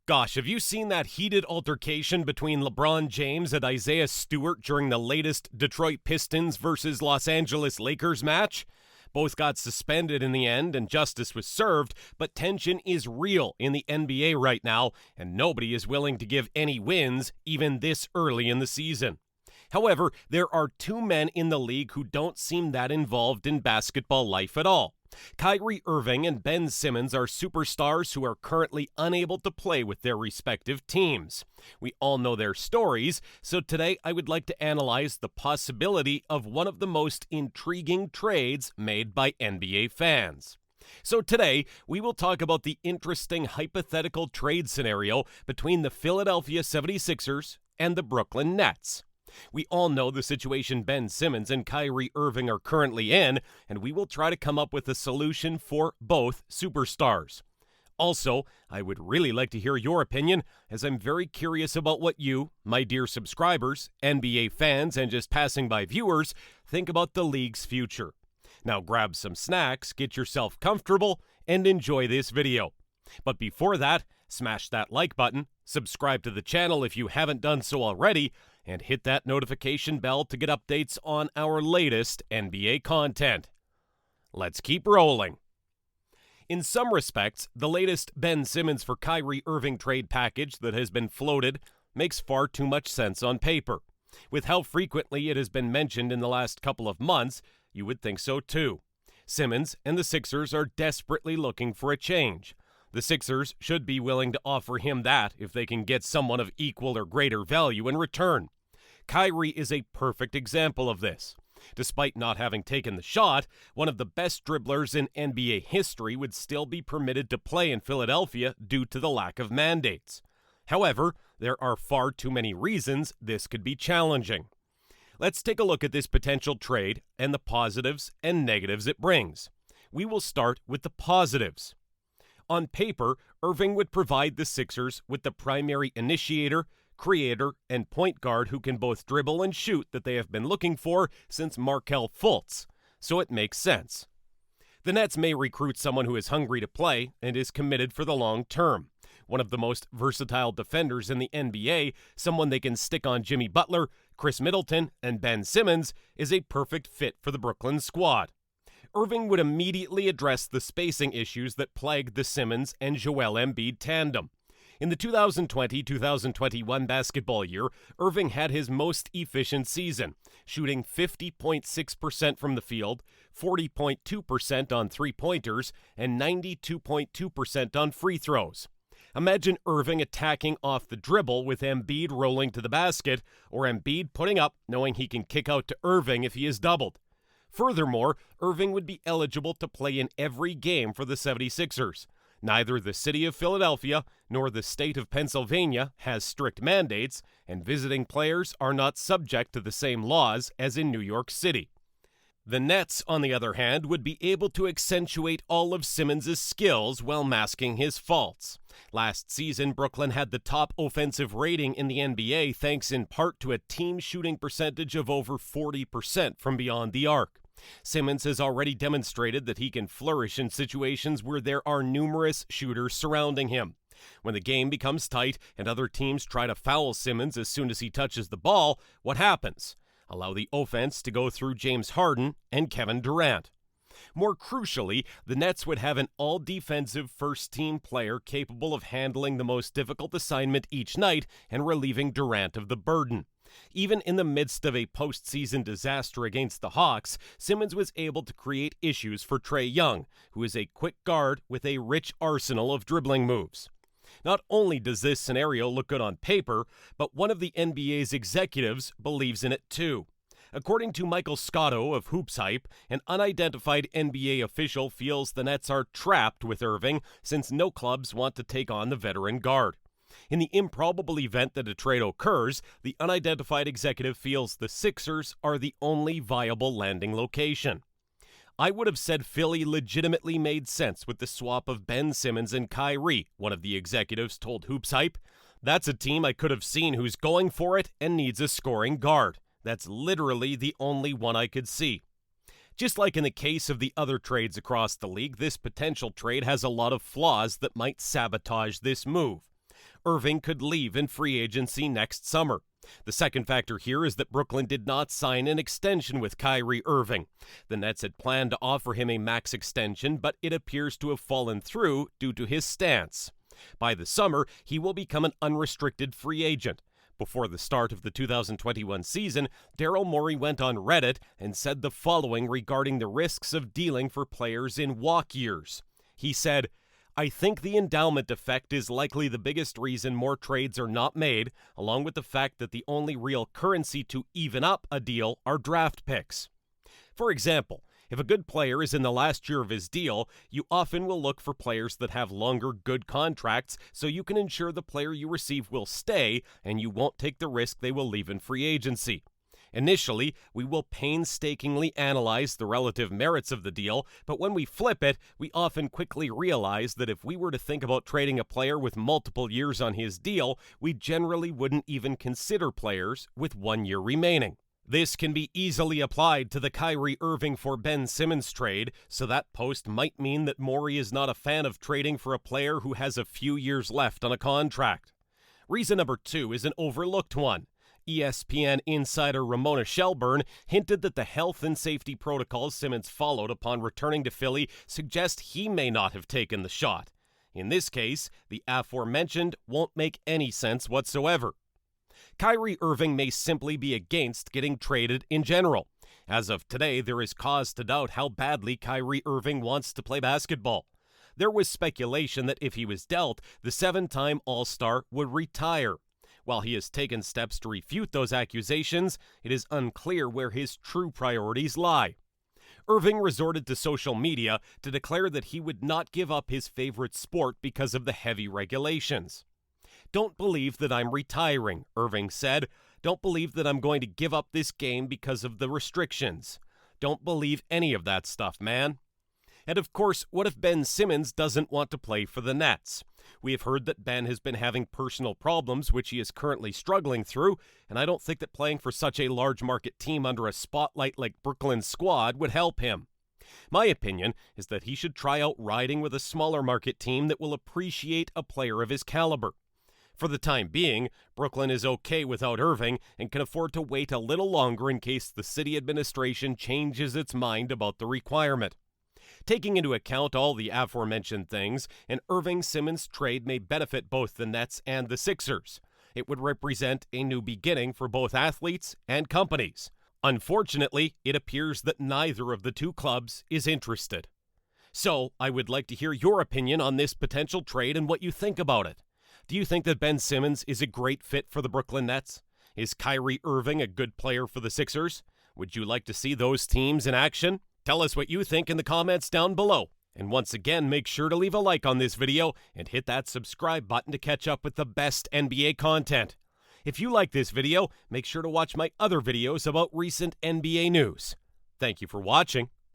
Gosh, have you seen that heated altercation between LeBron James and Isiah Stewart during the latest Detroit Pistons versus Los Angeles Lakers match? Both got suspended in the end and justice was served, but tension is real in the NBA right now, and nobody is willing to give any wins even this early in the season. However, there are two men in the league who don't seem that involved in basketball life at all. Kyrie Irving and Ben Simmons are superstars who are currently unable to play with their respective teams. We all know their stories, so today I would like to analyze the possibility of one of the most intriguing trades made by NBA fans. So today, we will talk about the interesting hypothetical trade scenario between the Philadelphia 76ers and the Brooklyn Nets. We all know the situation Ben Simmons and Kyrie Irving are currently in, and we will try to come up with a solution for both superstars. Also, I would really like to hear your opinion, as I'm very curious about what you, my dear subscribers, NBA fans, and just passing by viewers, think about the league's future. Now grab some snacks, get yourself comfortable, and enjoy this video. But before that, smash that like button, subscribe to the channel if you haven't done so already, and hit that notification bell to get updates on our latest NBA content. Let's keep rolling. In some respects, the latest Ben Simmons for Kyrie Irving trade package that has been floated makes far too much sense on paper. With how frequently it has been mentioned in the last couple of months, you would think so too. Simmons and the Sixers are desperately looking for a change. The Sixers should be willing to offer him that if they can get someone of equal or greater value in return. Kyrie is a perfect example of this. Despite not having taken the shot, one of the best dribblers in NBA history would still be permitted to play in Philadelphia due to the lack of mandates. However, there are far too many reasons this could be challenging. Let's take a look at this potential trade and the positives and negatives it brings. We will start with the positives. On paper, Irving would provide the Sixers with the primary initiator, creator, and point guard who can both dribble and shoot that they have been looking for since Markelle Fultz, so it makes sense. The Nets may recruit someone who is hungry to play and is committed for the long term. One of the most versatile defenders in the NBA, someone they can stick on Jimmy Butler, Chris Middleton, and Ben Simmons, is a perfect fit for the Brooklyn squad. Irving would immediately address the spacing issues that plagued the Simmons and Joel Embiid tandem. In the 2020-2021 basketball year, Irving had his most efficient season, shooting 50.6% from the field, 40.2% on three-pointers, and 92.2% on free throws. Imagine Irving attacking off the dribble with Embiid rolling to the basket, or Embiid putting up knowing he can kick out to Irving if he is doubled. Furthermore, Irving would be eligible to play in every game for the 76ers. Neither the city of Philadelphia nor the state of Pennsylvania has strict mandates, and visiting players are not subject to the same laws as in New York City. The Nets, on the other hand, would be able to accentuate all of Simmons' skills while masking his faults. Last season, Brooklyn had the top offensive rating in the NBA thanks in part to a team shooting percentage of over 40% from beyond the arc. Simmons has already demonstrated that he can flourish in situations where there are numerous shooters surrounding him. When the game becomes tight and other teams try to foul Simmons as soon as he touches the ball, what happens? Allow the offense to go through James Harden and Kevin Durant. More crucially, the Nets would have an all-defensive first-team player capable of handling the most difficult assignment each night and relieving Durant of the burden. Even in the midst of a postseason disaster against the Hawks, Simmons was able to create issues for Trae Young, who is a quick guard with a rich arsenal of dribbling moves. Not only does this scenario look good on paper, but one of the NBA's executives believes in it too. According to Michael Scotto of Hoops Hype, an unidentified NBA official feels the Nets are trapped with Irving since no clubs want to take on the veteran guard. In the improbable event that a trade occurs, the unidentified executive feels the Sixers are the only viable landing location. I would have said Philly legitimately made sense with the swap of Ben Simmons and Kyrie, one of the executives told Hoops Hype. That's a team I could have seen who's going for it and needs a scoring guard. That's literally the only one I could see. Just like in the case of the other trades across the league, this potential trade has a lot of flaws that might sabotage this move. Irving could leave in free agency next summer. The second factor here is that Brooklyn did not sign an extension with Kyrie Irving. The Nets had planned to offer him a max extension, but it appears to have fallen through due to his stance. By the summer, he will become an unrestricted free agent. Before the start of the 2021 season, Daryl Morey went on Reddit and said the following regarding the risks of dealing for players in walk years. He said, "I think the endowment effect is likely the biggest reason more trades are not made, along with the fact that the only real currency to even up a deal are draft picks. For example, if a good player is in the last year of his deal, you often will look for players that have longer good contracts so you can ensure the player you receive will stay and you won't take the risk they will leave in free agency. Initially, we will painstakingly analyze the relative merits of the deal, but when we flip it, we often quickly realize that if we were to think about trading a player with multiple years on his deal, we generally wouldn't even consider players with 1 year remaining. This can be easily applied to the Kyrie Irving for Ben Simmons trade, so that post might mean that Morey is not a fan of trading for a player who has a few years left on a contract. Reason number 2 is an overlooked one. ESPN insider Ramona Shelburne hinted that the health and safety protocols Simmons followed upon returning to Philly suggest he may not have taken the shot. In this case, the aforementioned won't make any sense whatsoever. Kyrie Irving may simply be against getting traded in general. As of today, there is cause to doubt how badly Kyrie Irving wants to play basketball. There was speculation that if he was dealt, the 7-time All-Star would retire. While he has taken steps to refute those accusations, it is unclear where his true priorities lie. Irving resorted to social media to declare that he would not give up his favorite sport because of the heavy regulations. "Don't believe that I'm retiring," Irving said. "Don't believe that I'm going to give up this game because of the restrictions. Don't believe any of that stuff, man." And of course, what if Ben Simmons doesn't want to play for the Nets? We have heard that Ben has been having personal problems, which he is currently struggling through, and I don't think that playing for such a large market team under a spotlight like Brooklyn's squad would help him. My opinion is that he should try out riding with a smaller market team that will appreciate a player of his caliber. For the time being, Brooklyn is okay without Irving and can afford to wait a little longer in case the city administration changes its mind about the requirement. Taking into account all the aforementioned things, an Irving-Simmons trade may benefit both the Nets and the Sixers. It would represent a new beginning for both athletes and companies. Unfortunately, it appears that neither of the two clubs is interested. So, I would like to hear your opinion on this potential trade and what you think about it. Do you think that Ben Simmons is a great fit for the Brooklyn Nets? Is Kyrie Irving a good player for the Sixers? Would you like to see those teams in action? Tell us what you think in the comments down below. And once again, make sure to leave a like on this video and hit that subscribe button to catch up with the best NBA content. If you like this video, make sure to watch my other videos about recent NBA news. Thank you for watching.